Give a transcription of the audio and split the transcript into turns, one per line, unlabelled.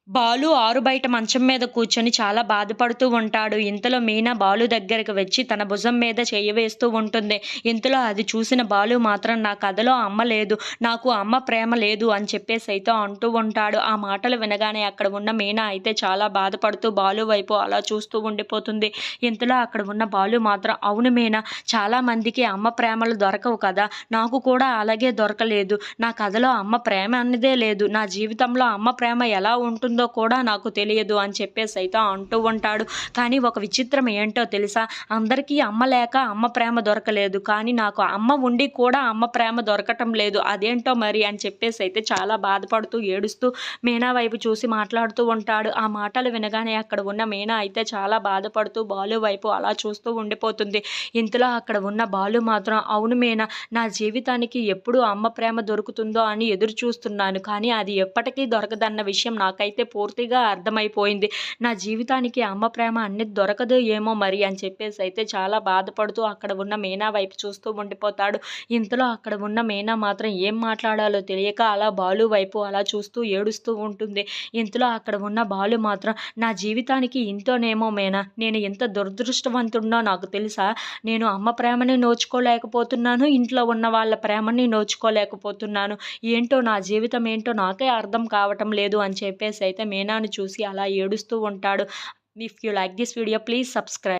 బాలు ఆరుబయట మంచం మీద కూర్చొని చాలా బాధపడుతూ ఉంటాడు. ఇంతలో మీనా బాలు దగ్గరికి వచ్చి తన భుజం మీద చెయ్యి వేస్తూ ఉంటుంది. ఇంతలో అది చూసిన బాలు మాత్రం నా కథలో అమ్మ లేదు. నాకు అమ్మ ప్రేమ లేదు అని చెప్పేసైతే అంటూ ఉంటాడు. ఆ మాటలు వినగానే అక్కడ ఉన్న మీనా అయితే చాలా బాధపడుతూ బాలు వైపు అలా చూస్తూ ఉండిపోతుంది. ఇంతలో అక్కడ ఉన్న బాలు మాత్రం అవును మీనా, చాలా మందికి అమ్మ ప్రేమలు దొరకవు కదా! నాకు కూడా అలాగే దొరకలేదు. నా కథలో అమ్మ ప్రేమ అన్నదే లేదు. నా జీవితంలో అమ్మ ప్రేమ ఎలా ఉంటుందో కూడా నాకు తెలియదు అని చెప్పేసైతే అంటూ ఉంటాడు. కానీ ఒక విచిత్రం ఏంటో తెలుసా? అందరికీ అమ్మ లేక అమ్మ ప్రేమ దొరకలేదు. కానీ నాకు అమ్మ ఉండి కూడా అమ్మ ప్రేమ దొరకటం లేదు. అదేంటో మరి అని చెప్పేసైతే చాలా బాధపడుతూ, ఏడుస్తూ మీనా వైపు చూసి మాట్లాడుతూ ఉంటాడు. ఆ మాటలు వినగానే అక్కడ ఉన్న మీనా అయితే చాలా బాధపడుతూ బాలు వైపు అలా చూస్తూ ఉండిపోతుంది. ఇంతలో అక్కడ ఉన్న బాలు మాత్రం అవును మీనా, నా జీవితానికి ఎప్పుడు అమ్మ ప్రేమ దొరుకుతుందో అని ఎదురు చూస్తున్నాను. కానీ అది ఎప్పటికీ దొరకదన్న విషయం నాకైతే పూర్తిగా అర్థమైపోయింది. నా జీవితానికి అమ్మ ప్రేమ అనేది దొరకదు ఏమో మరి అని చెప్పేసైతే చాలా బాధపడుతూ అక్కడ ఉన్న మీనా వైపు చూస్తూ ఉండిపోతాడు. ఇంతలో అక్కడ ఉన్న మీనా మాత్రం ఏం మాట్లాడాలో తెలియక అలా బాలు వైపు అలా చూస్తూ ఏడుస్తూ ఉంటుంది. ఇంతలో అక్కడ ఉన్న బాలు మాత్రం నా జీవితానికి ఇంతోనేమో మీనా, నేను ఎంత దురదృష్టవంతుడినో నాకు తెలుసా? నేను అమ్మ ప్రేమని నోచుకోలేకపోతున్నాను. ఇంట్లో ఉన్న వాళ్ళ ప్రేమని నోచుకోలేకపోతున్నాను. ఏంటో నా జీవితం ఏంటో నాకే అర్థం కావటం లేదు అని చెప్పేసి అయితే మీనాను చూసి అలా ఏడుస్తూ ఉంటాడు. If you like this video please subscribe.